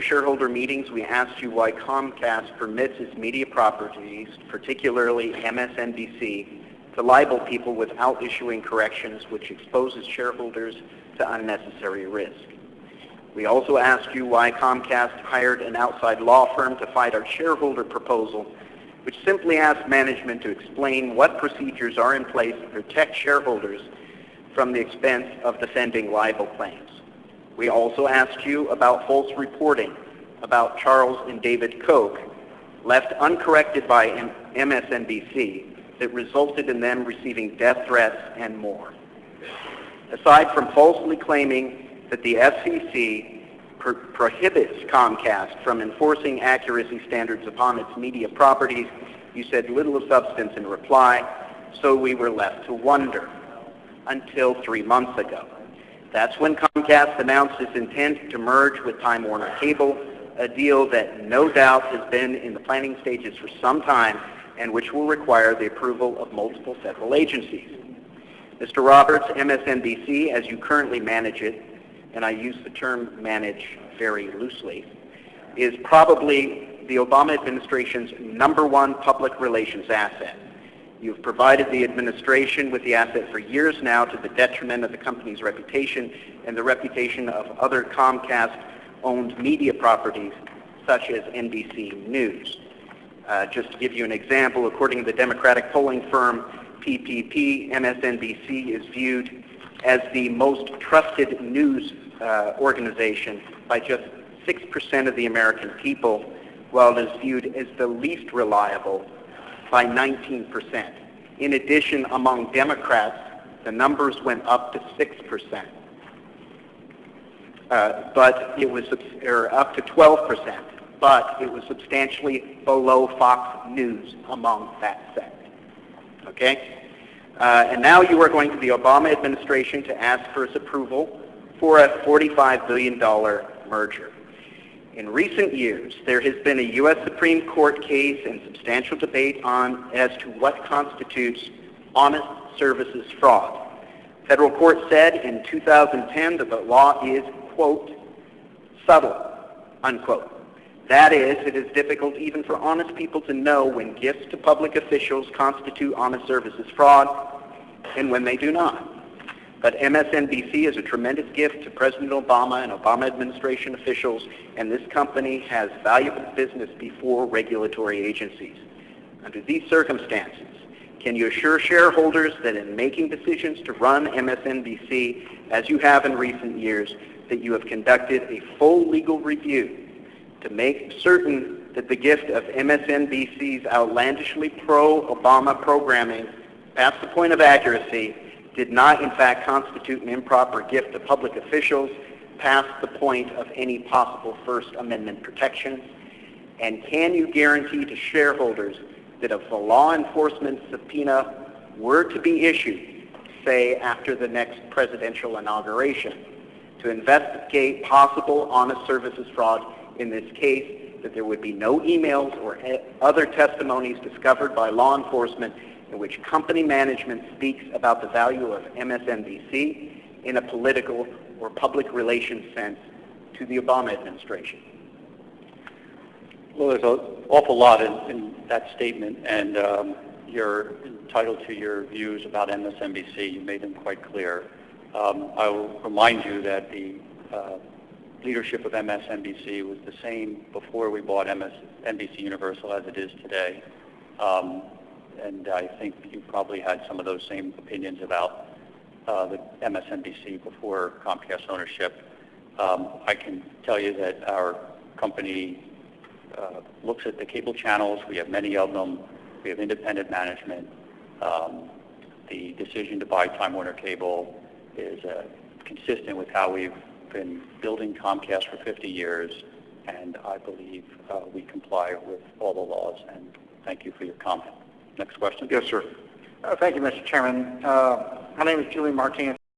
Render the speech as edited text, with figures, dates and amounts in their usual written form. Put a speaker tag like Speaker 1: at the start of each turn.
Speaker 1: shareholder meetings, we asked you why Comcast permits its media properties, particularly MSNBC, to libel people without issuing corrections, which exposes shareholders to unnecessary risk. We also asked you why Comcast hired an outside law firm to fight our shareholder proposal, which simply asked management to explain what procedures are in place to protect shareholders from the expense of defending libel claims. We also asked you about false reporting about Charles and David Koch, left uncorrected by MSNBC, that resulted in them receiving death threats and more. Aside from falsely claiming that the FCC prohibits Comcast from enforcing accuracy standards upon its media properties, you said little of substance in reply, so we were left to wonder until 3 months ago. That's when Comcast announced its intent to merge with Time Warner Cable, a deal that no doubt has been in the planning stages for some time and which will require the approval of multiple federal agencies. Mr. Roberts, MSNBC, as you currently manage it, and I use the term manage very loosely, is probably the Obama administration's #1 public relations asset. You've provided the administration with the asset for years now to the detriment of the company's reputation and the reputation of other Comcast-owned media properties, such as NBC News. Just to give you an example, according to the Democratic polling firm PPP, MSNBC is viewed as the most trusted news organization by just 6% of the American people, while it is viewed as the least reliable by 19%. In addition, among Democrats, the numbers went up to 6%, but it was up to 12%, but it was substantially below Fox News among that set. Okay? And now you are going to the Obama administration to ask for its approval for a $45 billion merger. In recent years, there has been a U.S. Supreme Court case and substantial debate as to what constitutes honest services fraud. Federal court said in 2010 that the law is, quote, subtle, unquote. That is, it is difficult even for honest people to know when gifts to public officials constitute honest services fraud and when they do not. But MSNBC is a tremendous gift to President Obama and Obama administration officials, and this company has valuable business before regulatory agencies. Under these circumstances, can you assure shareholders that in making decisions to run MSNBC, as you have in recent years, that you have conducted a full legal review to make certain that the gift of MSNBC's outlandishly pro-Obama programming past the point of accuracy did not in fact constitute an improper gift to public officials past the point of any possible First Amendment protection? And can you guarantee to shareholders that if a law enforcement subpoena were to be issued, say after the next presidential inauguration, to investigate possible honest services fraud in this case, that there would be no emails or other testimonies discovered by law enforcement in which company management speaks about the value of MSNBC in a political or public relations sense to the Obama administration?
Speaker 2: Well, there's an awful lot in that statement, and you're entitled to your views about MSNBC. You made them quite clear. I will remind you that the leadership of MSNBC was the same before we bought NBC Universal as it is today. And I think you probably had some of those same opinions about the MSNBC before Comcast ownership. I can tell you that our company looks at the cable channels. We have many of them. We have independent management. The decision to buy Time Warner Cable is consistent with how we've been building Comcast for 50 years, and I believe we comply with all the laws, and thank you for your comment. Next question.
Speaker 3: Yes, sir. Thank you, Mr. Chairman. My name is Julie Martinez.